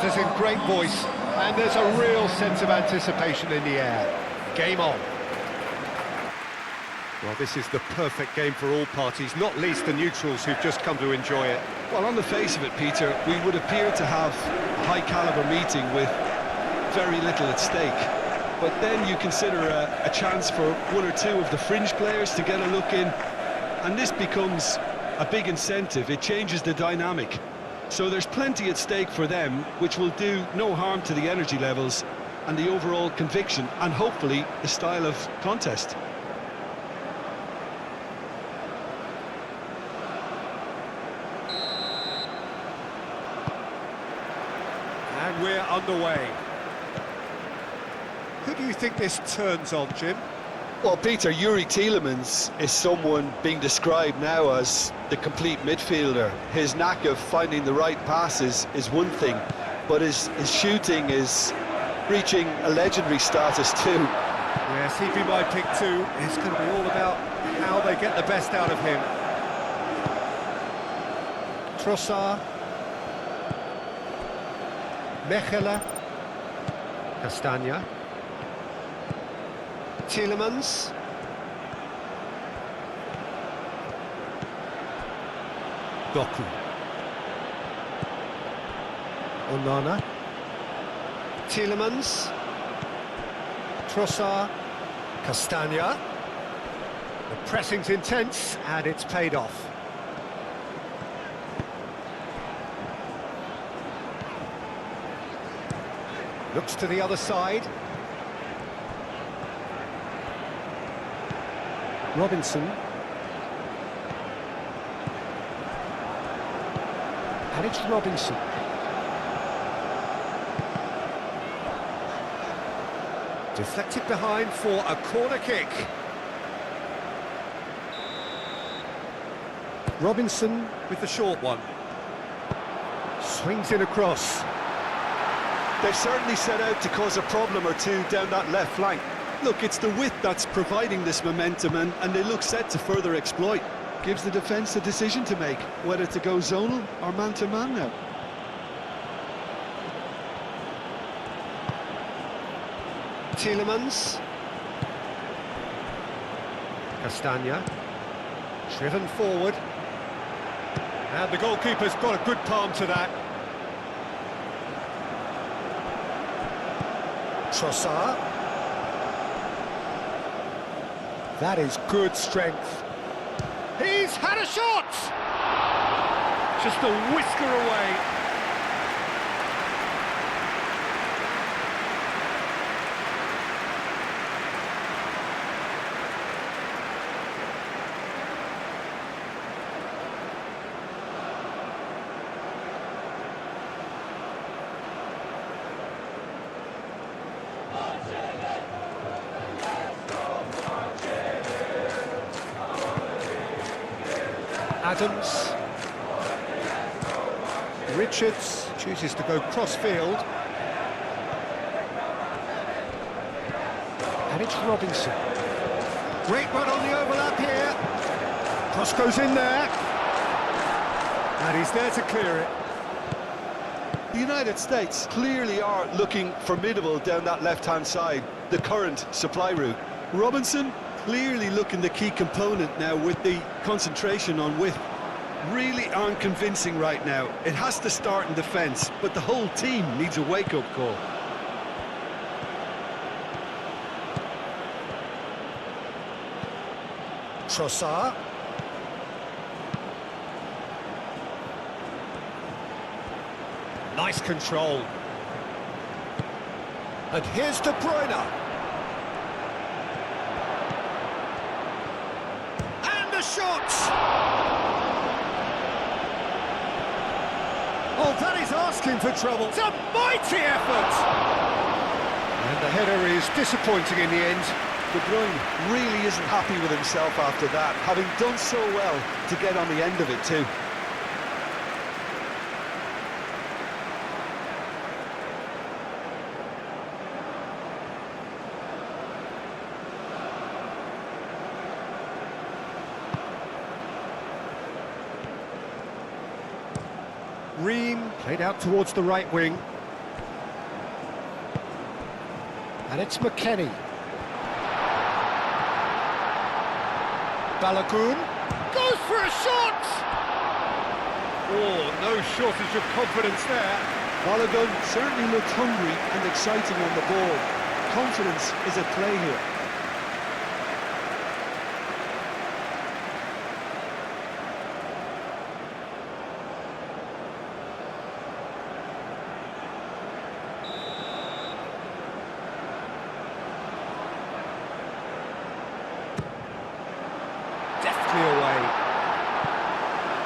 utters in great voice, and there's a real sense of anticipation in the air. Game on. Well, this is the perfect game for all parties, not least the neutrals who've just come to enjoy it. Well, on the face of it, Peter, we would appear to have a high-caliber meeting with very little at stake. But then you consider a chance for one or two of the fringe players to get a look in, and this becomes a big incentive. It changes the dynamic. So there's plenty at stake for them, which will do no harm to the energy levels and the overall conviction, and hopefully the style of contest. And we're underway. Who do you think this turns on, Jim? Well, Peter, Yuri Tielemans is someone being described now as the complete midfielder. His knack of finding the right passes is one thing, but his shooting is reaching a legendary status too. Yes, he'd be my pick too. It's going to be all about how they get the best out of him. Trossard. Mechelen. Castagna. Tielemans. Doku. Onana. Tielemans. Trossard. Castagna. The pressing's intense, and it's paid off. Looks to the other side. Robinson. And it's Robinson. Deflected behind for a corner kick. Robinson with the short one. Swings in across. They've certainly set out to cause a problem or two down that left flank. Look, it's the width that's providing this momentum, and they look set to further exploit. Gives the defence a decision to make, whether to go zonal or man-to-man now. Tielemans. Castagna. Driven forward. And the goalkeeper's got a good palm to that. Trossard. That is good strength. He's had a shot! Just a whisker away. Adams. Richards chooses to go cross-field. And it's Robinson. Great run on the overlap here. Cross goes in there. And he's there to clear it. The United States clearly are looking formidable down that left-hand side, the current supply route. Robinson clearly looking the key component now with the concentration on width. Really aren't convincing right now. It has to start in defence, but the whole team needs a wake-up call. Trossard. Nice control. And here's De Bruyne. And the shot! Oh, that is asking for trouble. It's a mighty effort! And the header is disappointing in the end. De Bruyne really isn't happy with himself after that, having done so well to get on the end of it too. Ream played out towards the right wing. And it's McKennie. Balogun goes for a shot! Oh, no shortage of confidence there. Balogun certainly looked hungry and exciting on the ball. Confidence is at play here. Deftly away.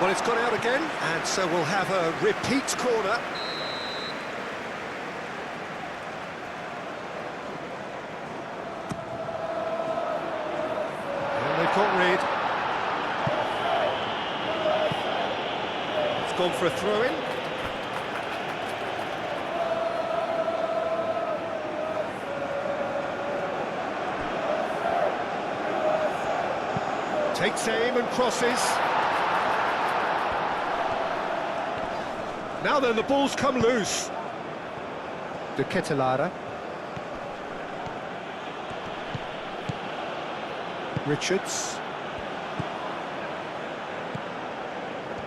Well, it's gone out again, and so we'll have a repeat corner. And they've got Reed. It's gone for a throw-in. Takes aim and crosses. Now then, the ball's come loose. De Ketelaere. Richards.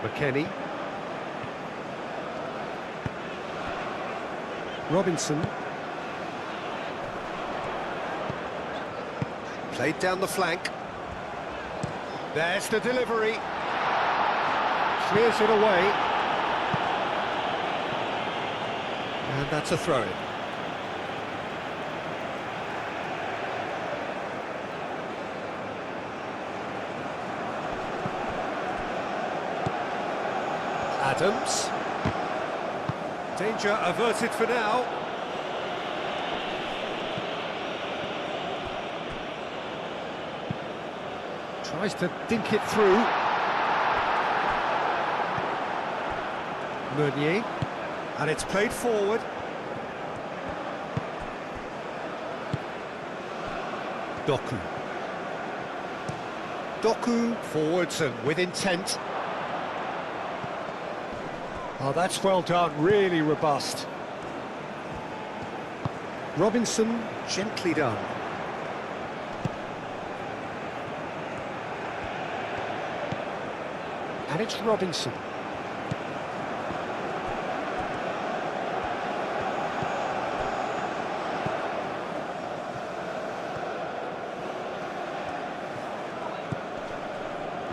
McKennie. Robinson. Played down the flank. There's the delivery. Clears it away. And that's a throw-in. Adams. Danger averted for now. Tries to dink it through. Meunier. And it's played forward. Doku. Doku forwards and with intent. Oh, that's well done, really robust. Robinson, gently done. And it's Robinson.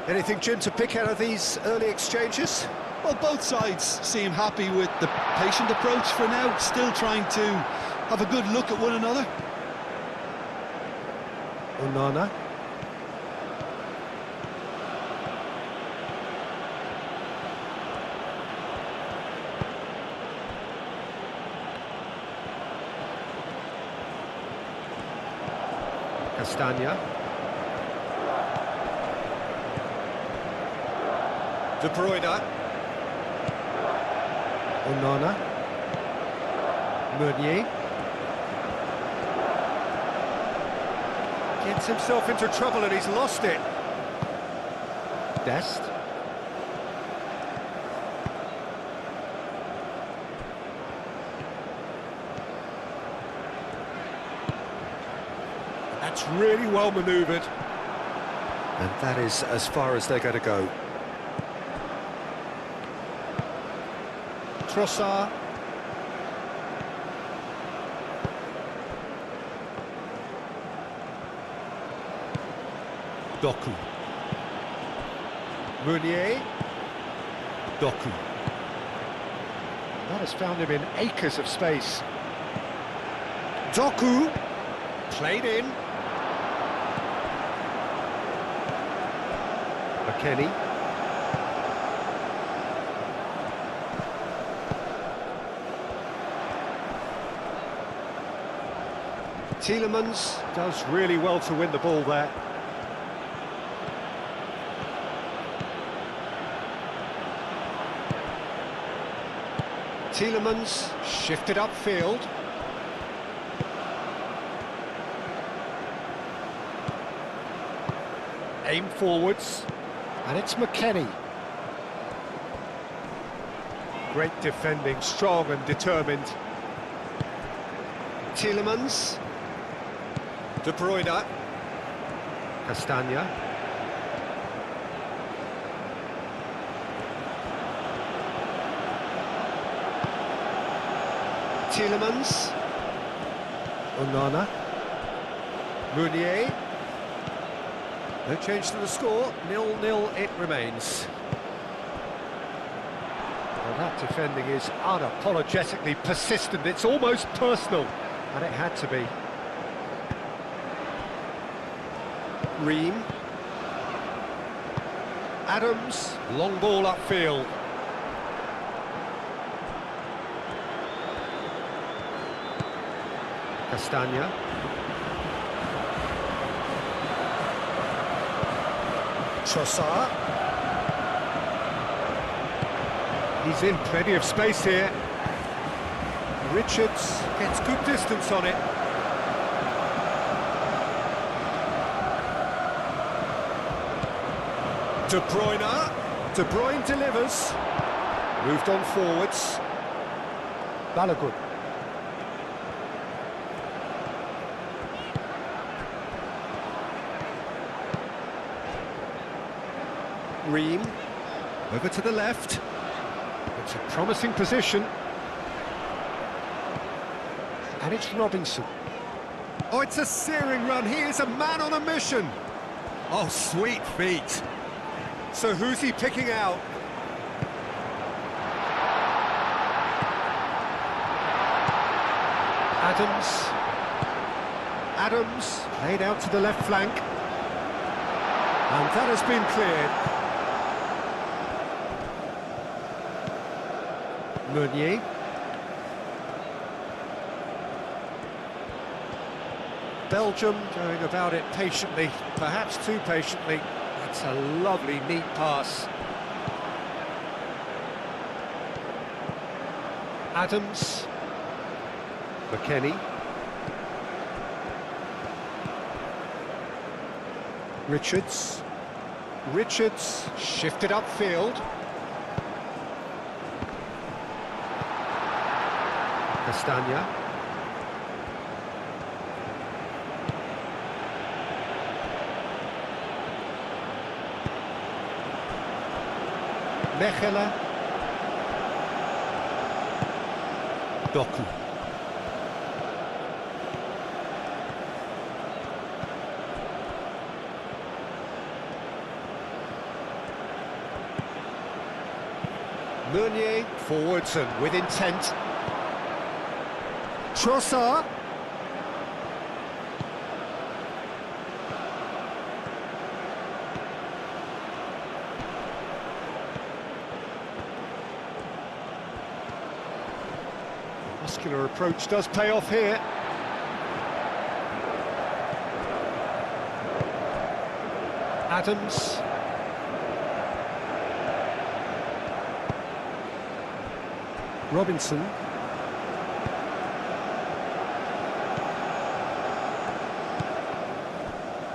Anything, Jim, to pick out of these early exchanges? Well, both sides seem happy with the patient approach for now, still trying to have a good look at one another. Onana. Castagna. De Bruyne. Onana. Meunier. Gets himself into trouble and he's lost it. Dest. That's really well manoeuvred. And that is as far as they're going to go. Trossard. Doku. Meunier. Doku. That has found him in acres of space. Doku. Played in. McKennie. Tielemans does really well to win the ball there. Tielemans shifted upfield. Aim forwards, and it's McKennie. Great defending, strong and determined. Tielemans. De Bruyne. Castagna. Tielemans. Onana. Meunier. No change to the score, 0-0 it remains. Well, that defending is unapologetically persistent, it's almost personal, and it had to be. Ream. Adams, long ball upfield. Castagna. Trossard. He's in plenty of space here. Richards gets good distance on it. De Bruyne. De Bruyne delivers. Moved on forwards. Balogun. Ream, over to the left. It's a promising position. And it's Robinson. Oh, it's a searing run. He is a man on a mission. Oh, sweet feet. So who's he picking out? Adams. Adams, laid out to the left flank. And that has been cleared. Meunier. Belgium going about it patiently, perhaps too patiently. That's a lovely, neat pass. Adams. McKennie. Richards. Richards shifted upfield. Castagna. Mechelen. Doku. Meunier forwards and with intent. Trossard. Muscular approach does pay off here. Adams. Robinson.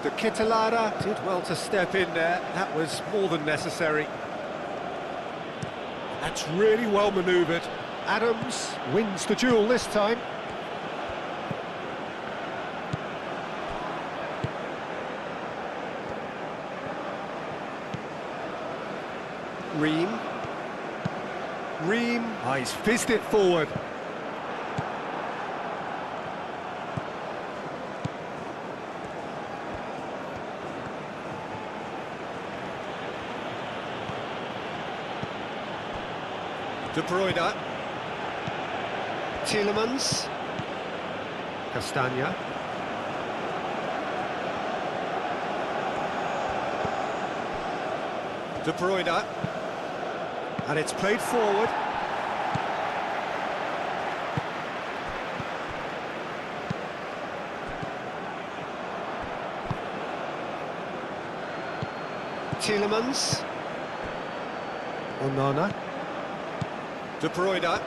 De Ketelaere did well to step in there. That was more than necessary. That's really well manoeuvred. Adams wins the duel this time. Ream. Ream, oh, he's fizzed it forward. De Bruyne. Tielemans. Castagna. De Bruyne. And it's played forward. Tielemans. Onana. De Bruyne.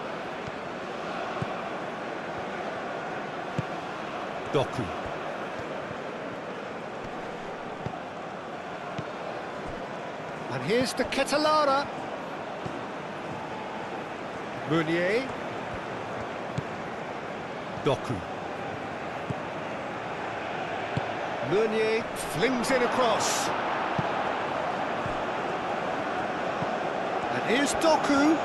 Doku. And here's the Ketelaere. Meunier. Doku. Meunier flings it across. And here's Doku.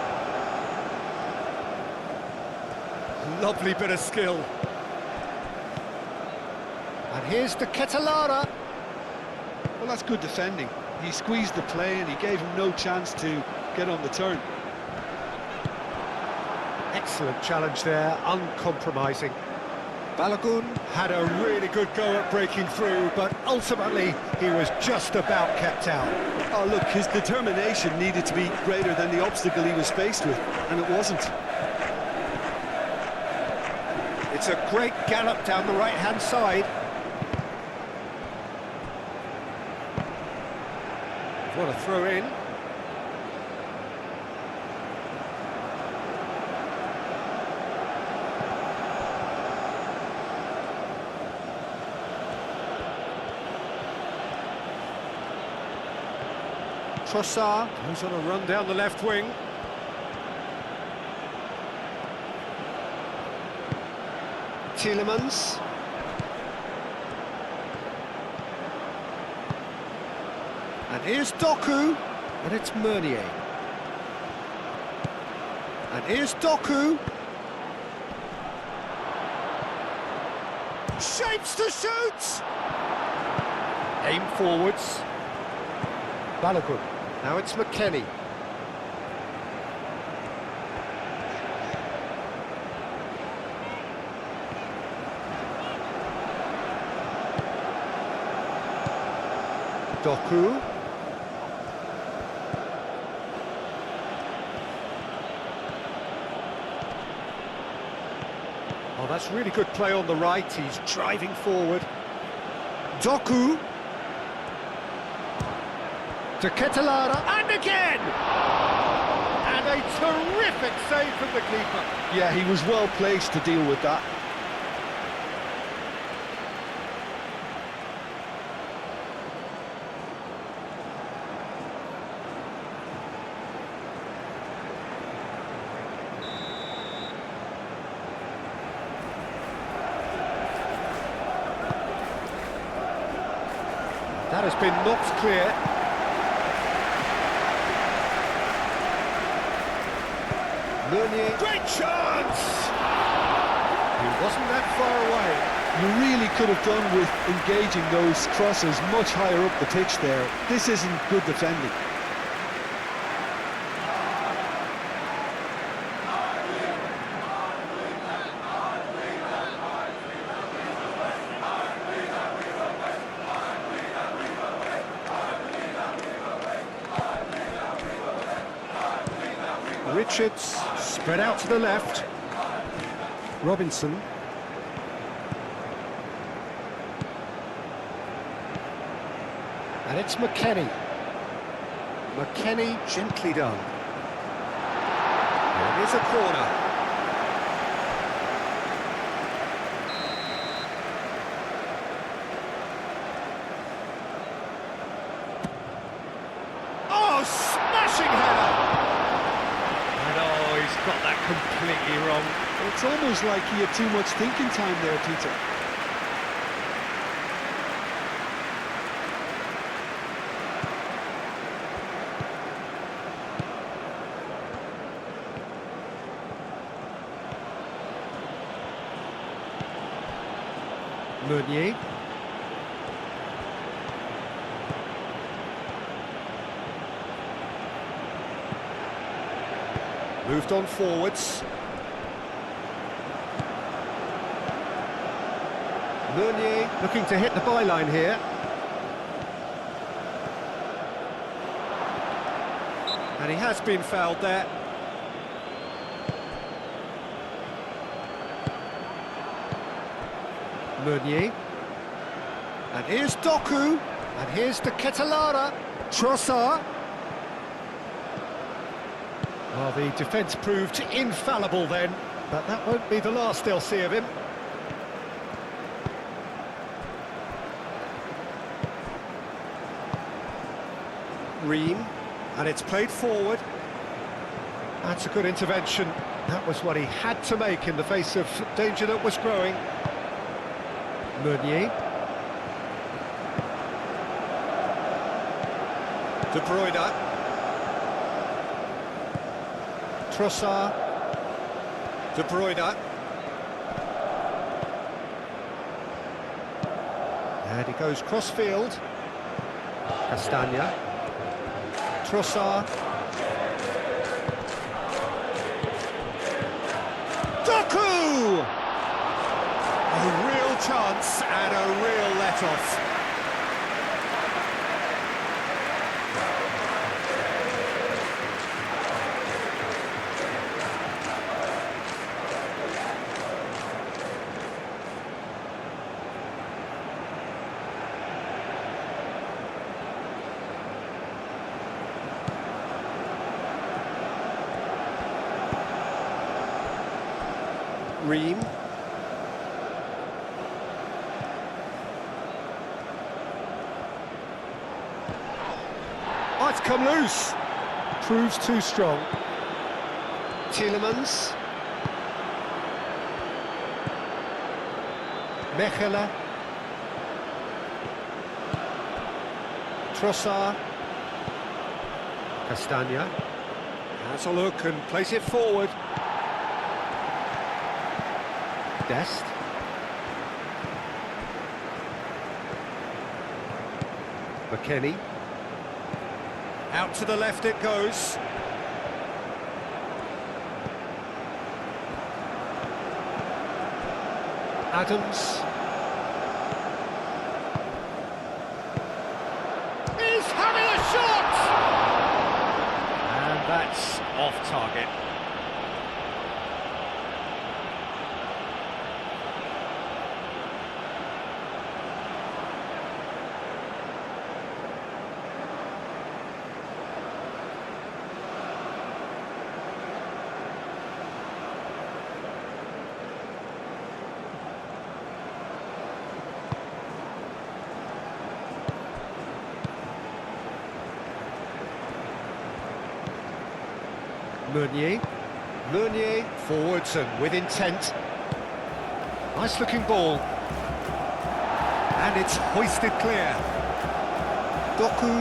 Lovely bit of skill. And here's the Ketelara. Well, that's good defending. He squeezed the play and he gave him no chance to get on the turn. Excellent challenge there, uncompromising. Balogun had a really good go at breaking through, but ultimately he was just about kept out. Oh, look, his determination needed to be greater than the obstacle he was faced with, and it wasn't. It's a great gallop down the right-hand side. What a throw in. Trossard goes on a run down the left wing. Tielemans. And here's Doku, and it's Meunier. And here's Doku. Shapes to shoot! Aim forwards. Balogun. Now it's McKennie. Doku. Oh, that's really good play on the right. He's driving forward. Doku. To Ketelara, and again! And a terrific save from the keeper. Yeah, he was well placed to deal with that. That has been knocked clear. Meunier, great chance! He wasn't that far away. You really could have done with engaging those crosses much higher up the pitch there. This isn't good defending. Richards spread out to the left. Robinson. And it's McKennie. McKennie gently done. It is a corner. Oh, smashing header! Got that completely wrong. It's almost like he had too much thinking time there, Peter. Meunier. Moved on forwards. Meunier looking to hit the byline here. And he has been fouled there. Meunier. And here's Doku. And here's the Ketelara. Trossard. Well, the defence proved infallible then, but that won't be the last they'll see of him. Ream, and it's played forward. That's a good intervention. That was what he had to make in the face of danger that was growing. Meunier. De Bruyne. Trossard. De Bruyne. And he goes cross-field. Castagna. Trossard. Doku! A real chance and a real let-off. Ream. Oh, it's come loose. Proves too strong. Tielemans. Mechelen. Trossard. Castagna. Has a look and plays it forward. Dest. McKennie. Out to the left it goes. Adams. He's having a shot! And that's off target. Meunier forwards and with intent. Nice looking ball. And it's hoisted clear. Doku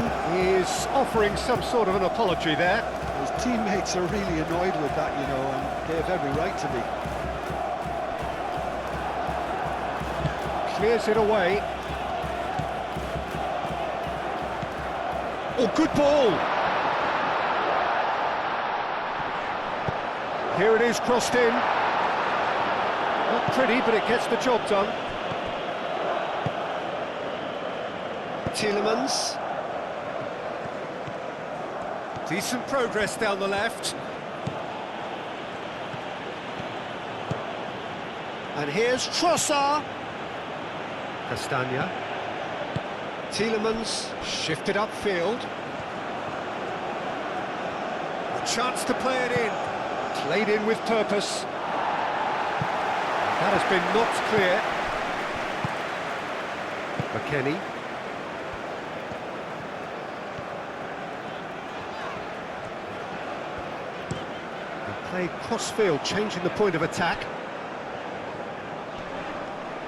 is offering some sort of an apology there. His teammates are really annoyed with that, you know, and they have every right to be. Clears it away. Oh, good ball! Here it is, crossed in. Not pretty, but it gets the job done. Tielemans. Decent progress down the left. And here's Trossard. Castagna. Tielemans shifted upfield. A chance to play it in. Played in with purpose. That has been knocked clear. McKennie. They played cross-field, changing the point of attack.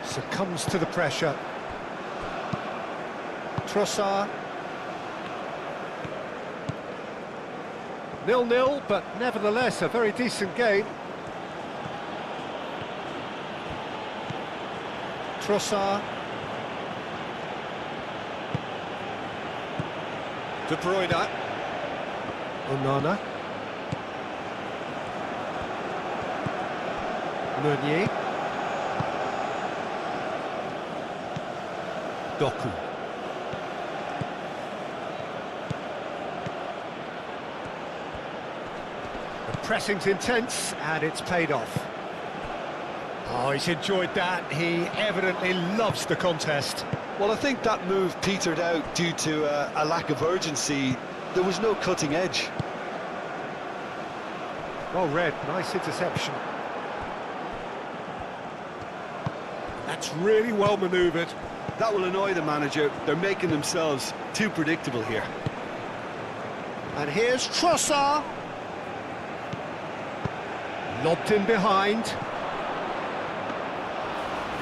Succumbs to the pressure. Trossard. 0-0, but nevertheless a very decent game. Trossard. De Bruyne. Onana. Meunier. Doku. Pressing's intense, and it's paid off. Oh, he's enjoyed that. He evidently loves the contest. Well, I think that move petered out due to a lack of urgency. There was no cutting edge. Well read, nice interception. That's really well manoeuvred. That will annoy the manager. They're making themselves too predictable here. And here's Trossard. Lobbed in behind.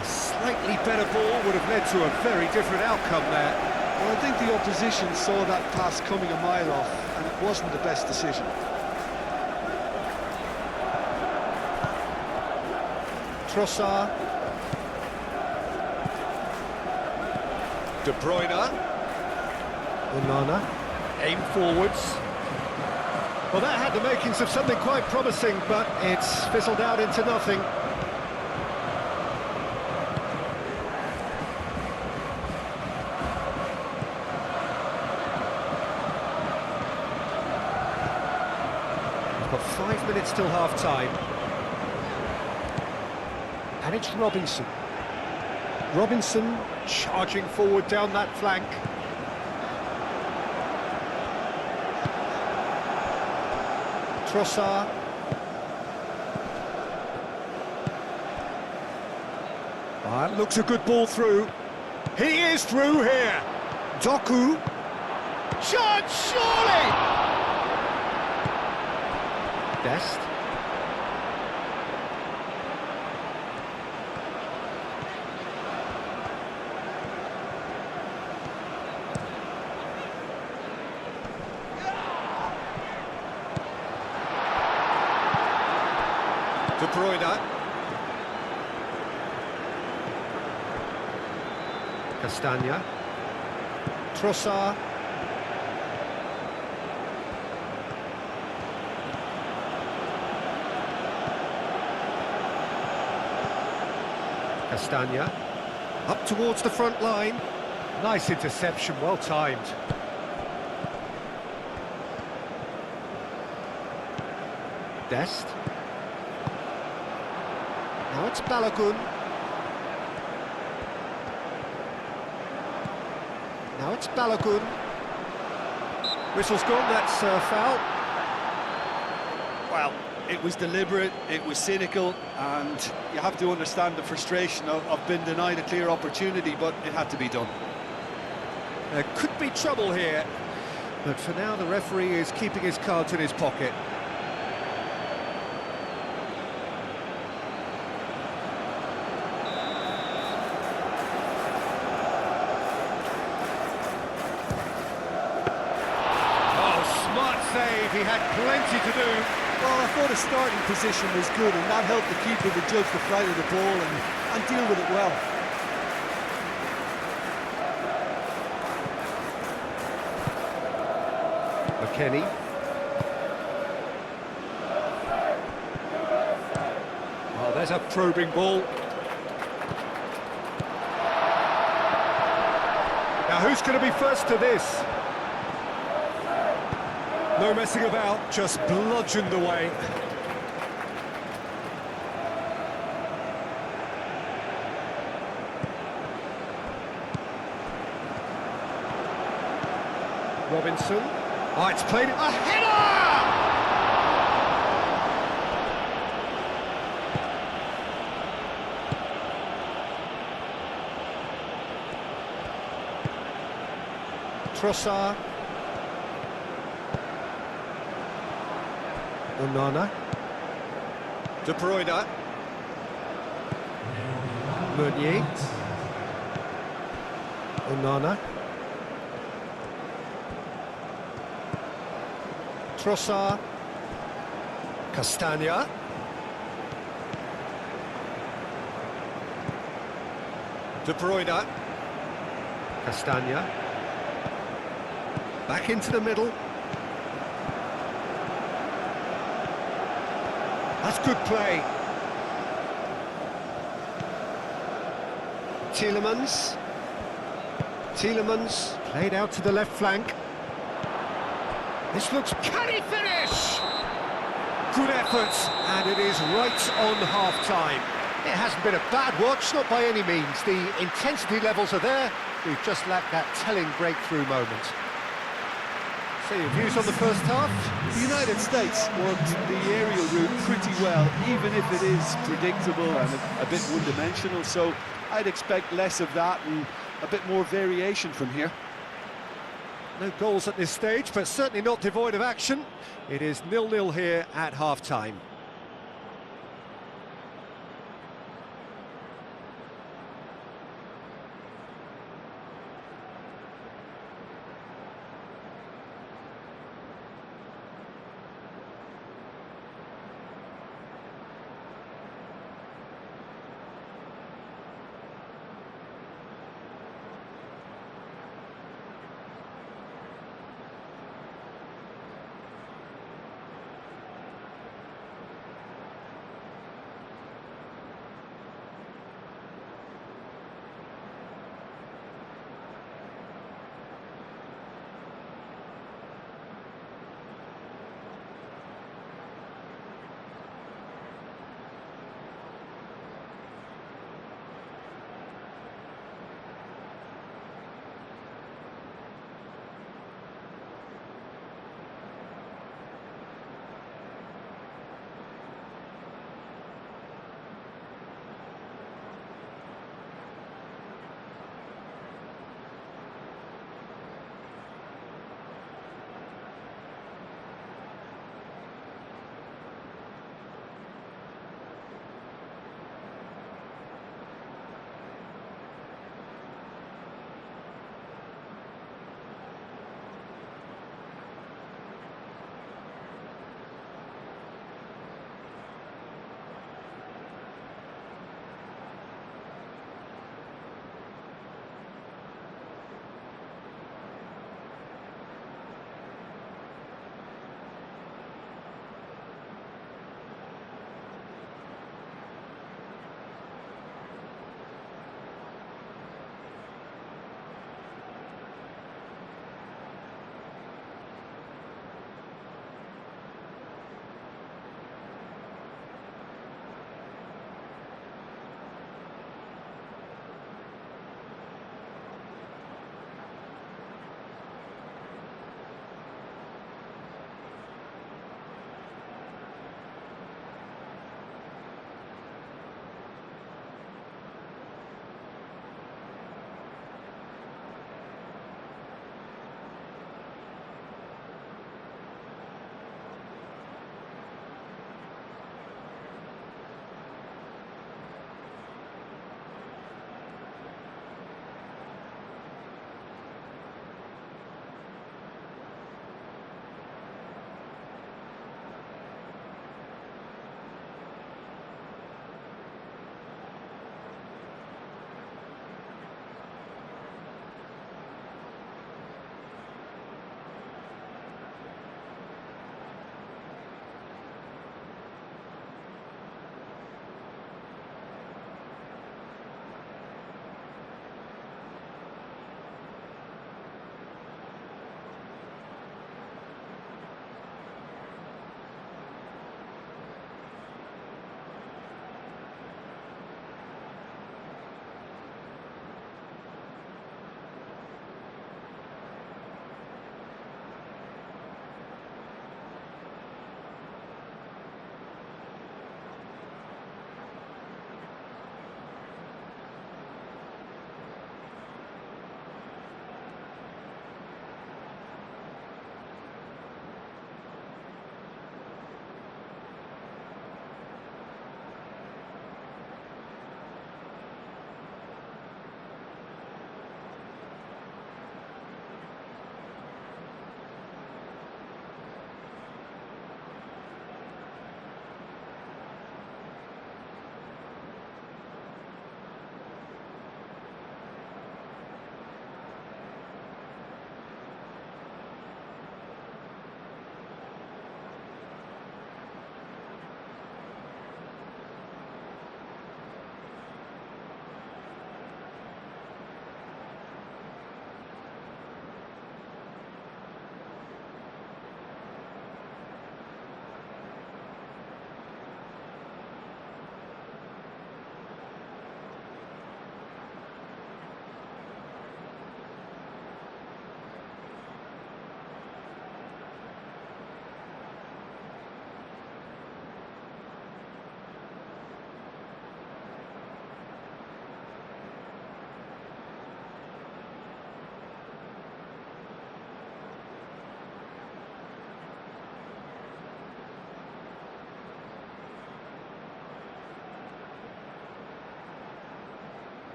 A slightly better ball would have led to a very different outcome there. Well, I think the opposition saw that pass coming a mile off, and it wasn't the best decision. Trossard. De Bruyne. Onana. Aim forwards. Well, that had the makings of something quite promising, but it's fizzled out into nothing. We've got 5 minutes till half-time. And it's Robinson. Robinson charging forward down that flank. Trossard. That looks a good ball through. He is through here. Doku. Chance, surely! Dest. De Bruyne. Castagna. Trossard. Castagna. Up towards the front line. Nice interception, well timed. Dest. Now it's Balogun. Now it's Balogun. Whistle's gone, that's foul. Well, it was deliberate, it was cynical, and you have to understand the frustration of being denied a clear opportunity, but it had to be done. There could be trouble here, but for now the referee is keeping his cards in his pocket. Save, he had plenty to do. Well, I thought his starting position was good, and that helped the keeper to judge the flight of the ball and deal with it well. McKennie. Oh, there's a probing ball. Now, who's going to be first to this? No messing about, just bludgeoned away. Robinson. Oh, it's played a header! Trossard. Onana. De Bruyne. Meunier. Onana. Trossard. Castagna. De Bruyne. Castagna. Back into the middle. That's good play. Tielemans. Tielemans played out to the left flank. This looks... Can he finish? Good effort, and it is right on half-time. It hasn't been a bad watch, not by any means. The intensity levels are there. We've just lacked that telling breakthrough moment. So your views on the first half? The United States worked the aerial route pretty well, even if it is predictable and a bit one-dimensional, so I'd expect less of that and a bit more variation from here. No goals at this stage, but certainly not devoid of action. It is 0-0 here at half-time.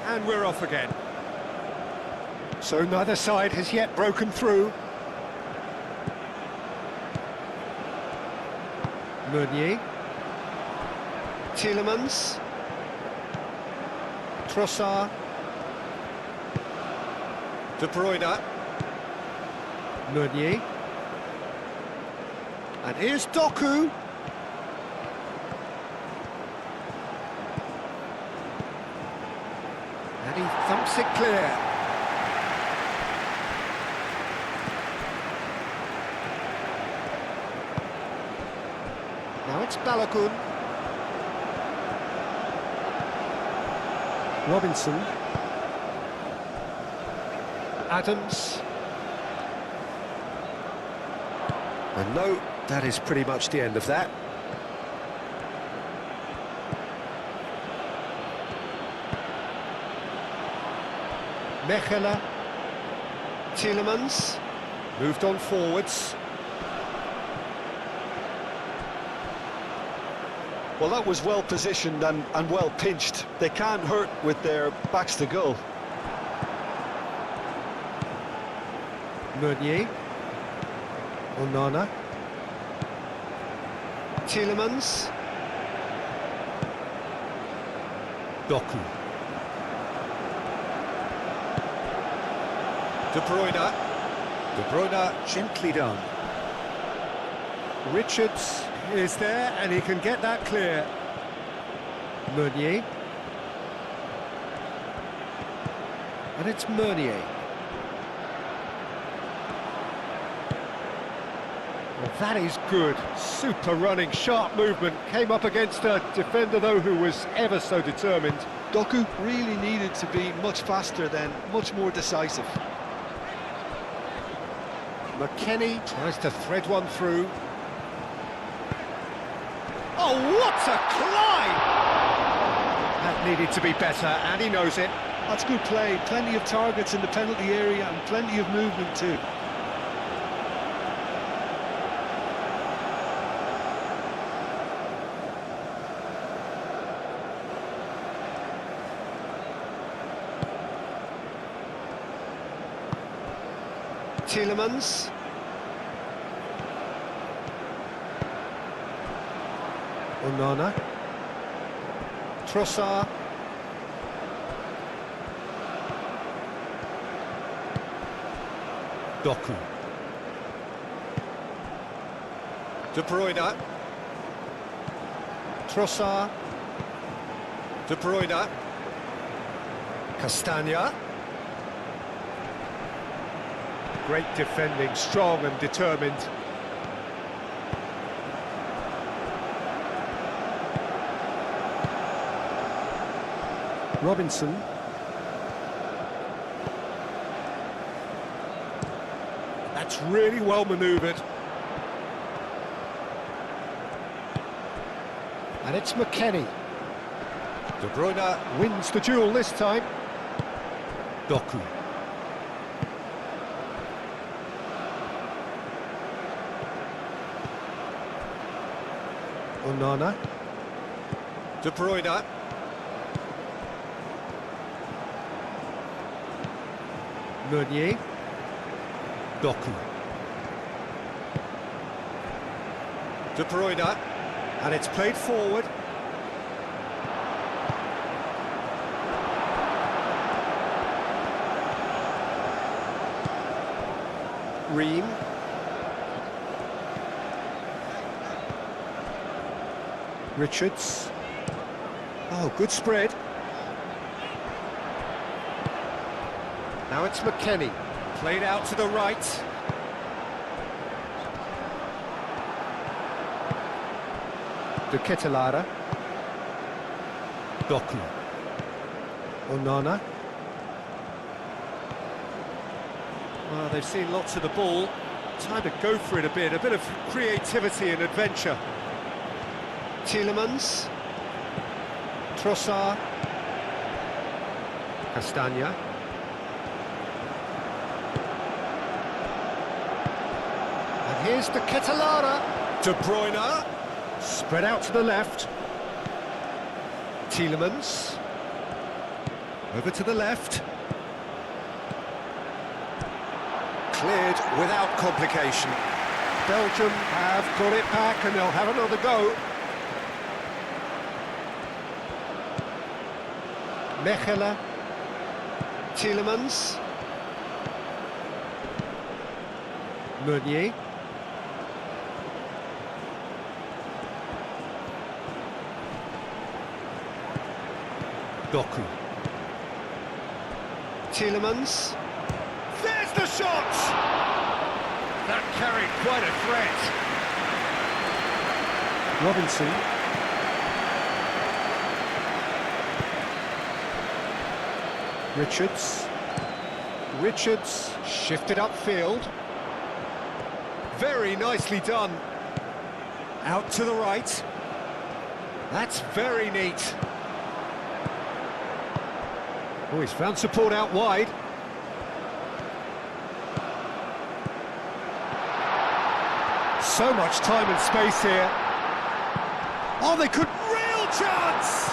And we're off again. So neither side has yet broken through. Meunier. Tielemans. Trossard. De Bruyne. Meunier. And here's Doku. And he thumps it clear. Now it's Balogun. Robinson. Adams. And no, that is pretty much the end of that. Mechelen. Tielemans. Moved on forwards. Well, that was well positioned and well pinched. They can't hurt with their backs to goal. Meunier. Onana. Tielemans. Doku. De Bruyne. De Bruyne gently done. Richards is there and he can get that clear. Meunier. And it's Meunier. Well, that is good. Super running, sharp movement. Came up against a defender, though, who was ever so determined. Doku really needed to be much faster then, much more decisive. McKennie tries to thread one through. Oh, what a climb! That needed to be better, and he knows it. That's good play. Plenty of targets in the penalty area and plenty of movement too. Tielemans. Onana. Trossard. Doku. De Bruyne. Trossard. De Bruyne. Castagna. Great defending, strong and determined. Robinson. That's really well manoeuvred. And it's McKennie. De Bruyne wins the duel this time. Doku. Onana. De Bruyne. Meunier. Doku. De Bruyne. And it's played forward. Ream. Richards. Oh, good spread. Now it's McKennie. Played out to the right. De Ketelaere. Doku. Onana. Well, they've seen lots of the ball. Time to go for it a bit of creativity and adventure. Tielemans. Trossard. Castagna. And here's De Ketelaere. De Bruyne. Spread out to the left. Tielemans. Over to the left. Cleared without complication. Belgium have got it back and they'll have another go. Mechelen. Tielemans. Meunier. Doku. Tielemans. There's the shot! That carried quite a threat. Robinson. Richards shifted upfield. Very nicely done. Out to the right. That's very neat. Oh, he's found support out wide. So much time and space here. Oh, they could... Real chance!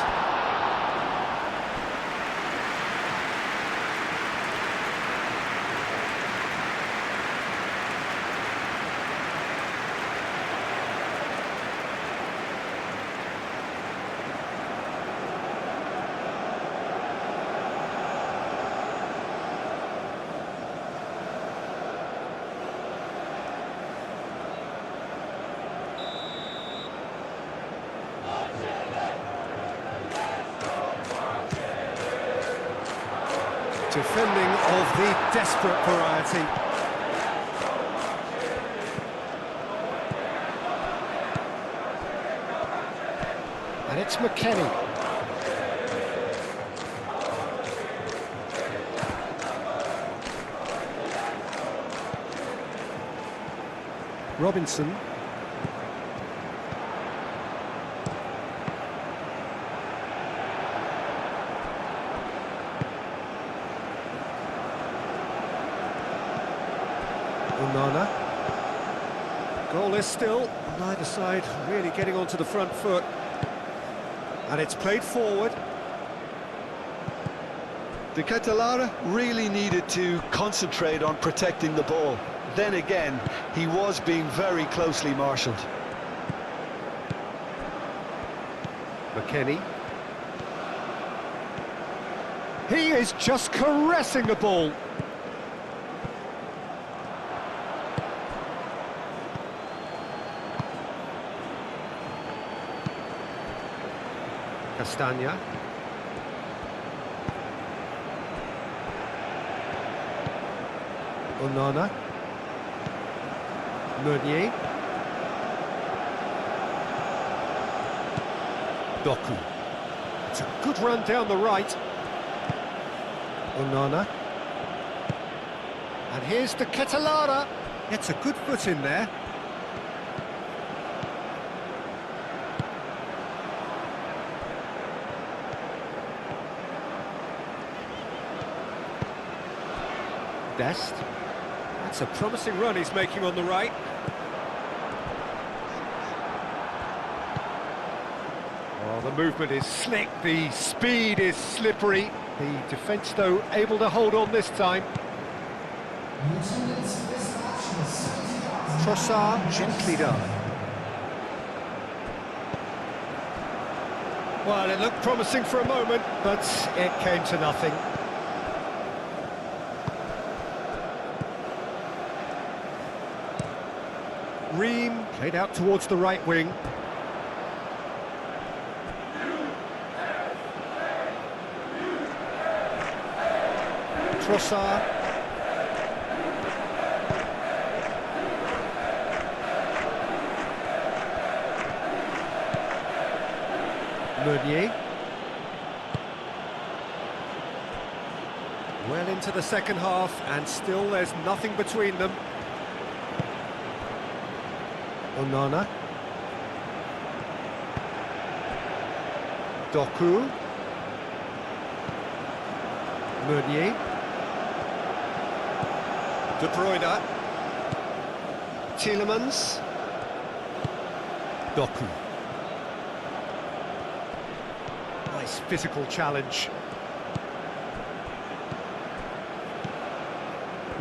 Defending of the desperate variety. And it's McKennie. Robinson. Onana. Goalless still, neither side really getting onto the front foot. And it's played forward. The Catalara really needed to concentrate on protecting the ball. Then again, he was being very closely marshalled. McKennie. He is just caressing the ball. Castagna. Onana. Meunier. Doku. It's a good run down the right. Onana. And here's the Catalara. It's a good foot in there. Dest. That's a promising run he's making on the right. Oh, the movement is slick, the speed is slippery. The defence, though, able to hold on this time. Trossard, gently done. Well, it looked promising for a moment, but it came to nothing. Ream played out towards the right wing. Trossard. Meunier. Well into the second half, and still there's nothing between them. Onana. Doku. Meunier. De Bruyne. Tielemans. Doku. Nice physical challenge.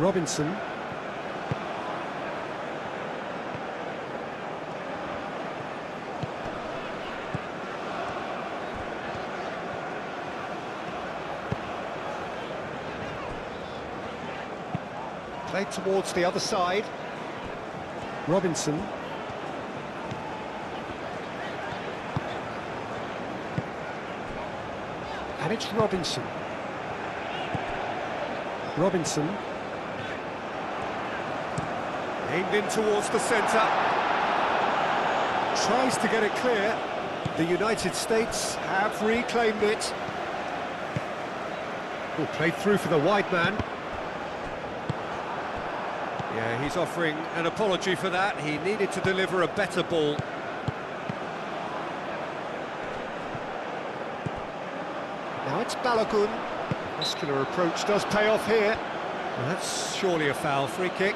Robinson. Played towards the other side. Robinson. And it's Robinson. Robinson. Aimed in towards the centre. Tries to get it clear. The United States have reclaimed it. Oh, played through for the wide man. Yeah, he's offering an apology for that. He needed to deliver a better ball. Now it's Balogun. Muscular approach does pay off here. Well, that's surely a foul. Free kick.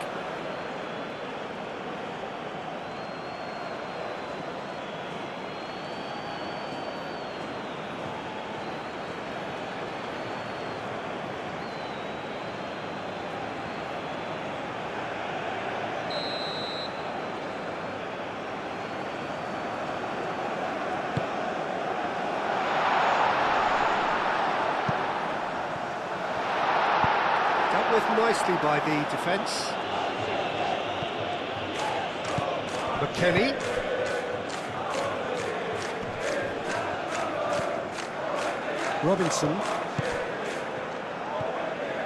Nicely by the defence. McKennie. Robinson.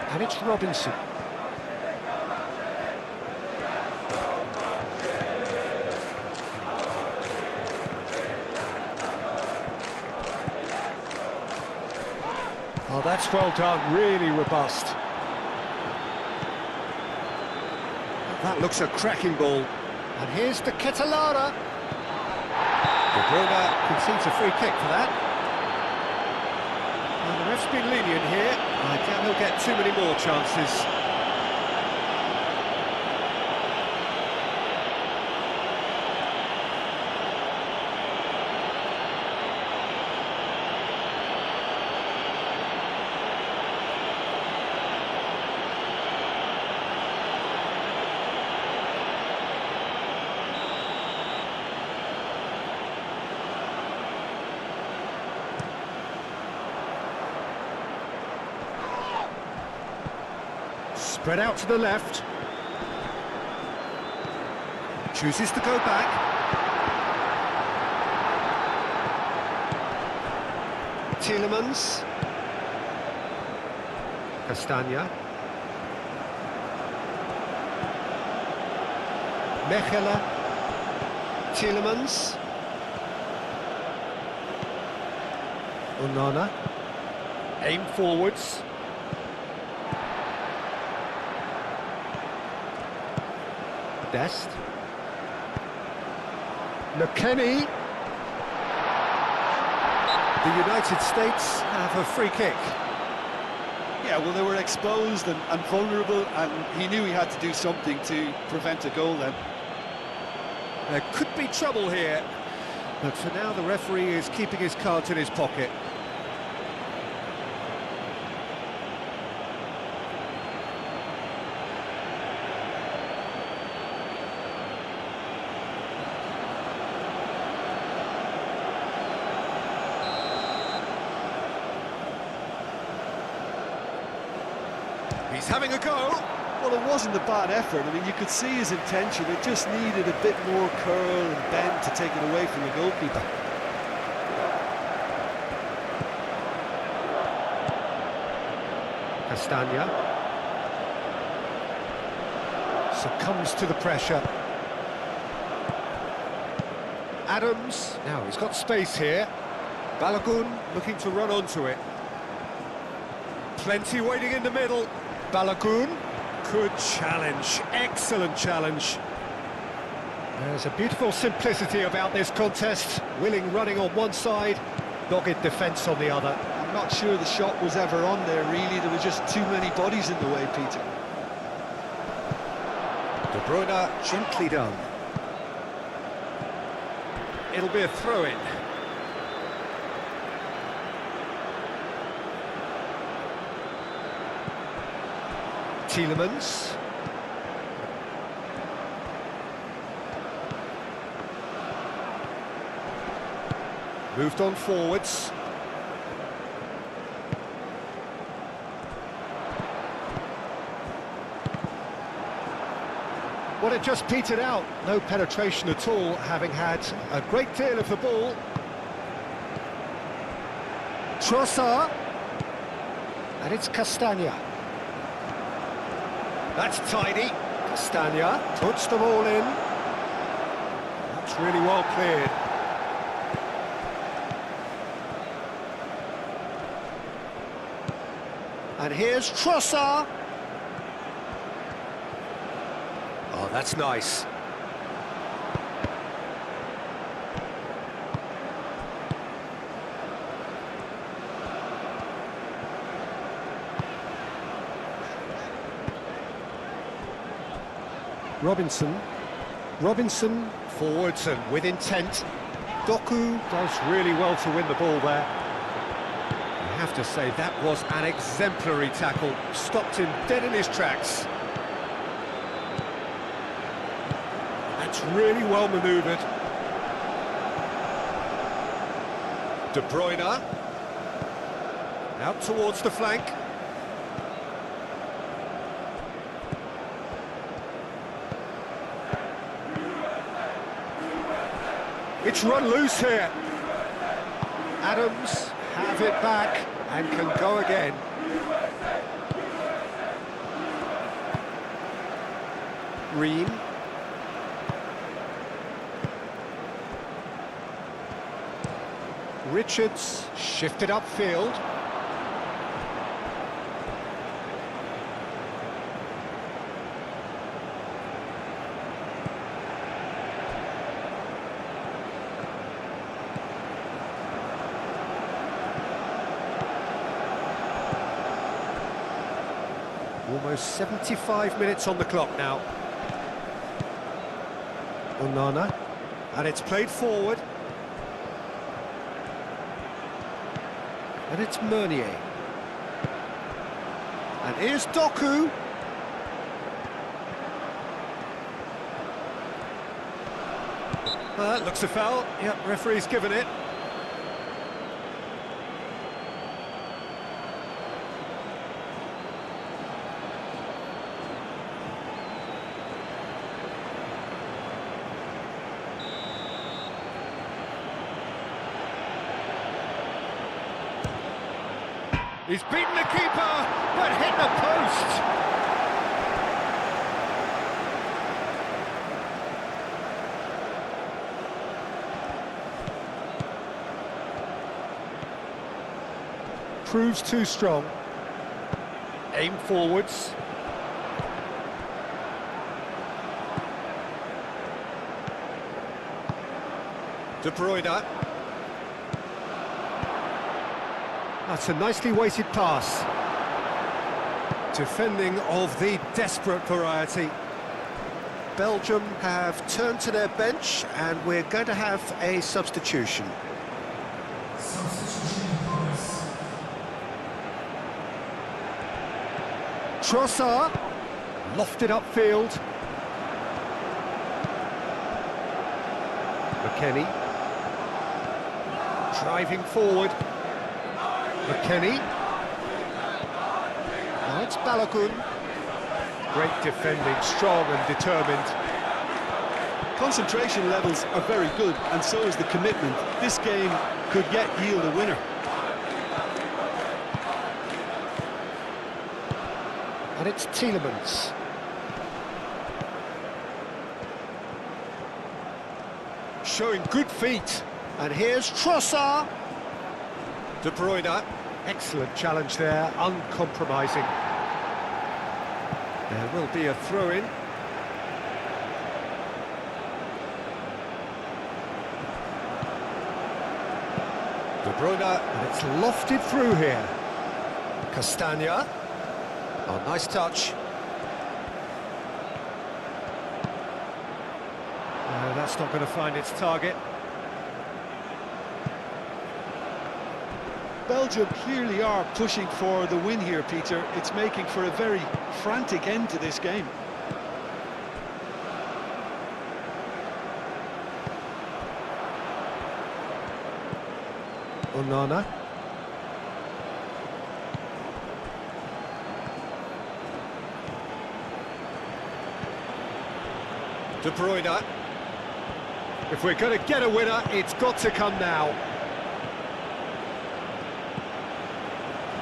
And it's Robinson. Oh, that's well done, really robust. That looks a cracking ball. And here's the Catalana. De Bruyne concedes a free kick for that. Well, the ref's been lenient here. I doubt he'll get too many more chances. Spread out to the left. Chooses to go back. Tielemans. Castagna. Mechelen. Tielemans. Onana. Aim forwards. Dest. McKennie. The United States have a free kick. Yeah, well, they were exposed and vulnerable, and he knew he had to do something to prevent a goal then. There could be trouble here, but for now the referee is keeping his cards in his pocket. He's having a go. Well, it wasn't a bad effort. I mean, you could see his intention. It just needed a bit more curl and bend to take it away from the goalkeeper. Castagna succumbs to the pressure. Adams, now he's got space here. Balogun looking to run onto it. Plenty waiting in the middle. Balogun, good challenge, excellent challenge. There's a beautiful simplicity about this contest. Willing running on one side, dogged defence on the other. I'm not sure the shot was ever on there, really. There were just too many bodies in the way, Peter. De Bruyne gently done. It'll be a throw-in. Tielemans. Moved on forwards. Well, it just petered out. No penetration at all, having had a great deal of the ball. Trossard. And it's Castagna. That's tidy. Castagna puts the ball in. That's really well cleared. And here's Trossard. Oh, that's nice. Robinson forwards and with intent. Doku does really well to win the ball there. I have to say that was an exemplary tackle. Stopped him dead in his tracks. That's really well manoeuvred. De Bruyne. Out towards the flank. It's run loose here. Adams have it back and can go again. Ream. Richards shifted upfield. Almost 75 minutes on the clock now. Onana, and it's played forward. And it's Meunier. And here's Doku. That looks a foul. Yep, referee's given it. He's beaten the keeper, but hit the post. Proves too strong. Aim forwards. De Bruyne. That's a nicely weighted pass. Defending of the desperate variety. Belgium have turned to their bench and we're going to have a substitution. Trossard, lofted upfield. McKennie. Driving forward. McKennie. Now it's Balogun. Great defending, strong and determined. Concentration levels are very good, and so is the commitment. This game could yet yield a winner. And it's Tielemans. Showing good feet. And here's Trossard. De Bruyne. Excellent challenge there, uncompromising. There will be a throw-in. De Bruyne, and it's lofted through here. Castagna. Oh, nice touch. No, that's not going to find its target. Belgium clearly are pushing for the win here, Peter. It's making for a very frantic end to this game. Onana. De Bruyne. If we're going to get a winner, it's got to come now.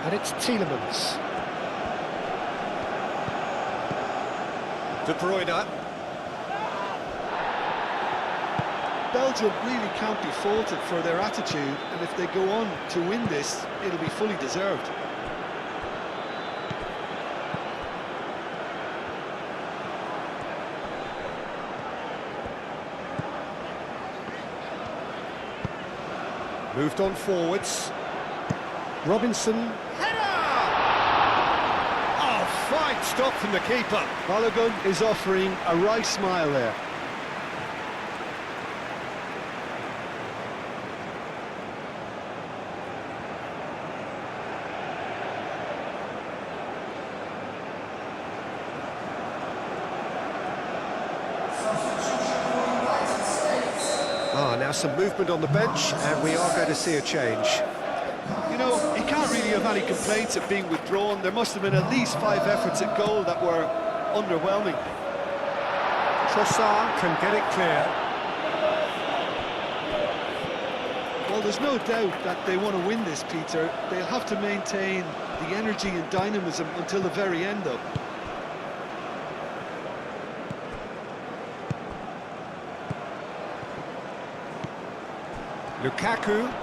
And it's Tielemans. De Bruyne. Belgium really can't be faulted for their attitude, and if they go on to win this, it'll be fully deserved. Moved on forwards. Robinson. Header! Oh, fine stop from the keeper. Balogun is offering a wry smile there. Now some movement on the bench, and we are going to see a change. You know, he can't really have any complaints at being withdrawn. There must have been at least 5 efforts at goal that were underwhelming. Trossard can get it clear. Well, there's no doubt that they want to win this, Peter. They'll have to maintain the energy and dynamism until the very end, though. Lukaku,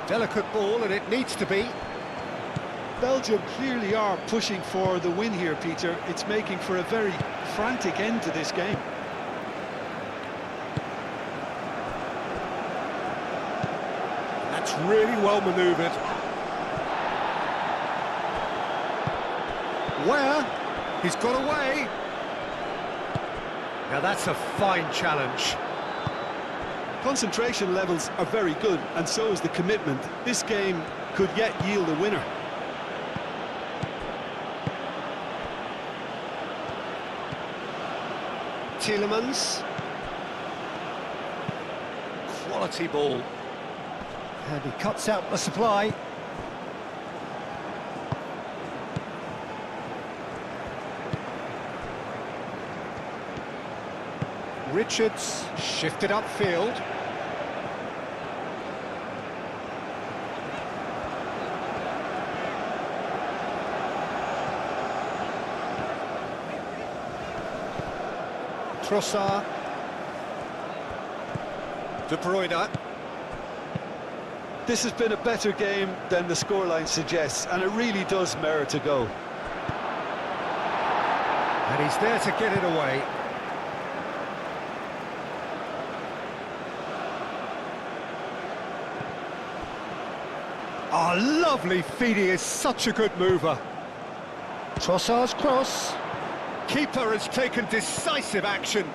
delicate ball, and it needs to be. Belgium clearly are pushing for the win here, Peter. It's making for a very frantic end to this game. That's really well manoeuvred. Where? He's got away. Now that's a fine challenge. Concentration levels are very good, and so is the commitment. This game could yet yield a winner. Tielemans. Quality ball. And he cuts out the supply. Richards shifted upfield. Trossard. De Bruyne. This has been a better game than the scoreline suggests, and it really does merit a go. And he's there to get it away. Oh, lovely feed. He is such a good mover. Trossard's cross. Keeper has taken decisive action.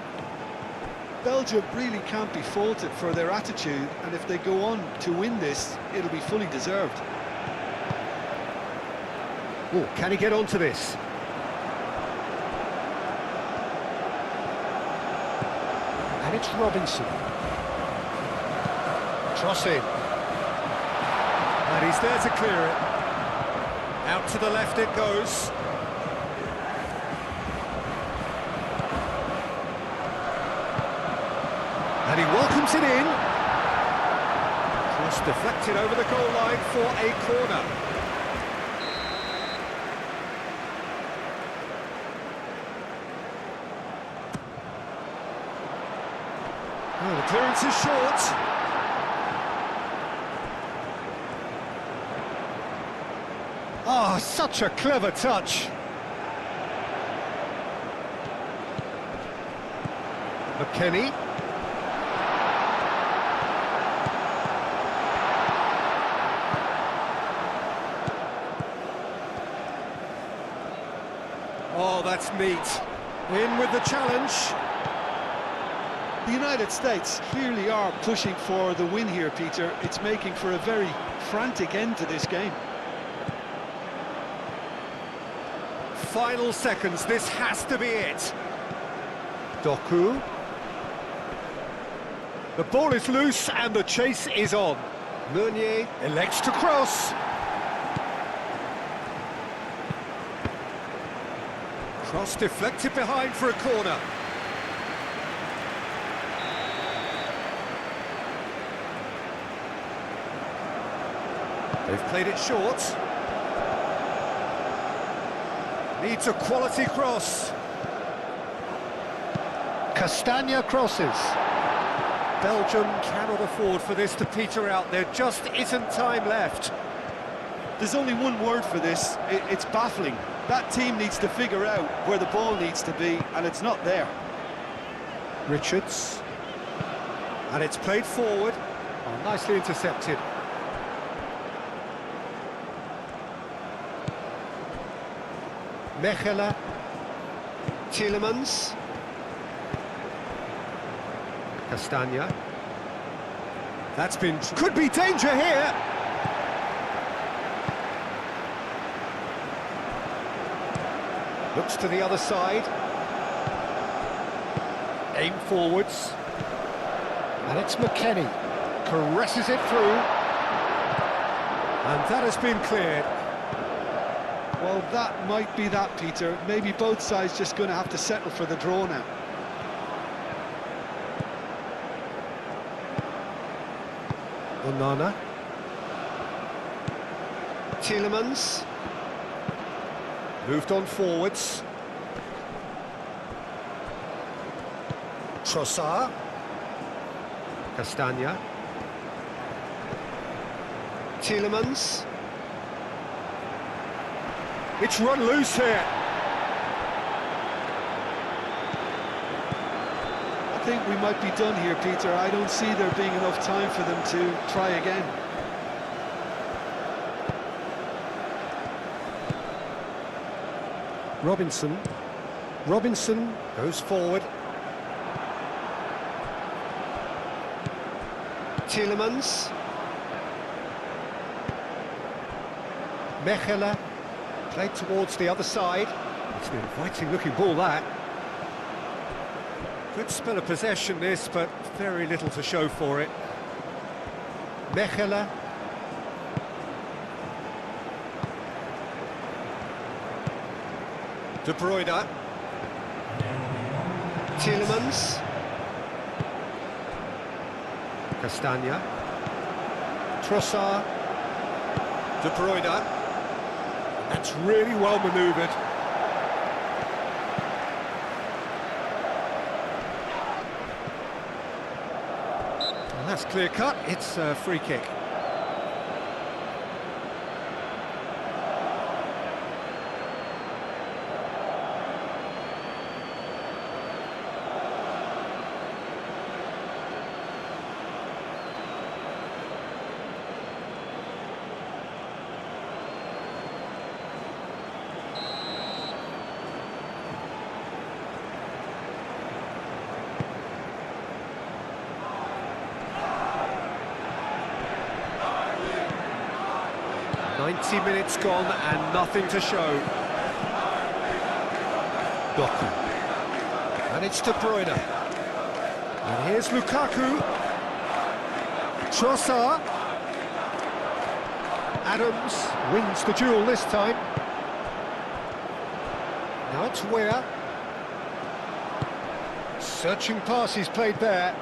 Belgium really can't be faulted for their attitude, and if they go on to win this, it'll be fully deserved. Oh, can he get onto this? And it's Robinson. Trossard. And he's there to clear it. Out to the left it goes. And he welcomes it in. Cross deflected over the goal line for a corner. Oh, the clearance is short. Oh, such a clever touch. McKennie. Oh, that's neat. In with the challenge. The United States clearly are pushing for the win here, Peter. It's making for a very frantic end to this game. Final seconds, this has to be it. Doku. The ball is loose and the chase is on. Meunier elects to cross. Cross deflected behind for a corner. They've played it short. Needs a quality cross. Castagna crosses. Belgium cannot afford for this to peter out. There just isn't time left. There's only one word for this. It's baffling. That team needs to figure out where the ball needs to be, and it's not there. Richards. And it's played forward. Oh, nicely intercepted. Mechelen. Tielemans. Castagna. That's been... Could be danger here! Looks to the other side. Aim forwards. And it's McKennie. Caresses it through. And that has been cleared. Well, that might be that, Peter. Maybe both sides just going to have to settle for the draw now. Onana. Tielemans. Moved on forwards. Trossard. Castagna. Tielemans. It's run loose here. I think we might be done here, Peter. I don't see there being enough time for them to try again. Robinson. Robinson goes forward. Tielemans. Mechelen. Played towards the other side. It's an inviting looking ball, that. Good spell of possession this, but very little to show for it. Mechelen. De Bruyne. Tielemans. Castagna. Trossard. De Bruyne. That's really well manoeuvred. And that's clear cut. It's a free kick. "90 minutes gone and nothing to show." Doku. And it's De Bruyne. And here's Lukaku. Trossard. Adams wins the duel this time. Now it's Weah. Searching pass he's played there.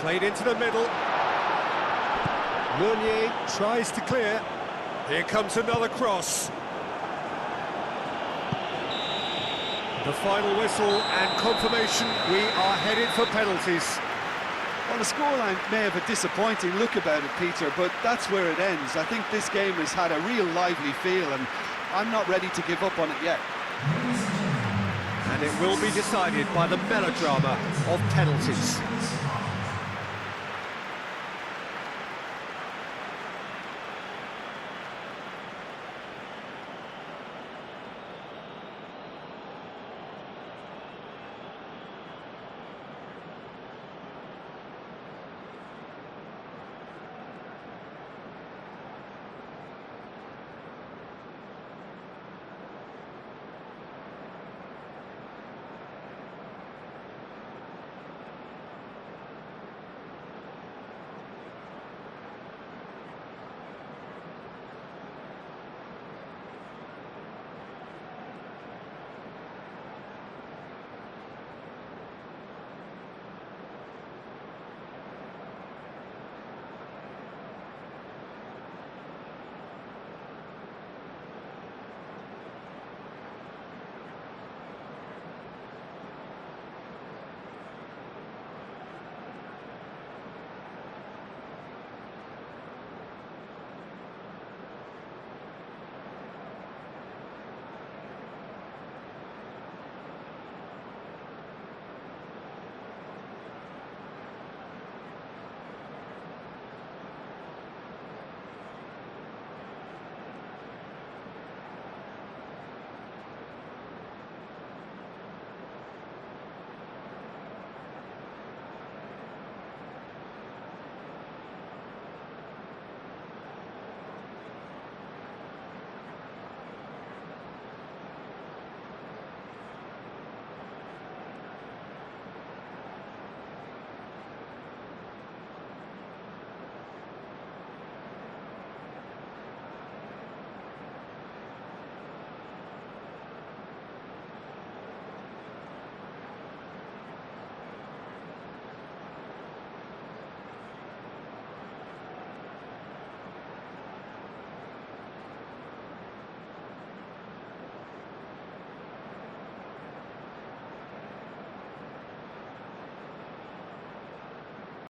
Played into the middle. Meunier tries to clear. Here comes another cross. The final whistle and confirmation, we are headed for penalties. Well, the scoreline may have a disappointing look about it, Peter, but that's where it ends. I think this game has had a real lively feel, and I'm not ready to give up on it yet. And it will be decided by the melodrama of penalties.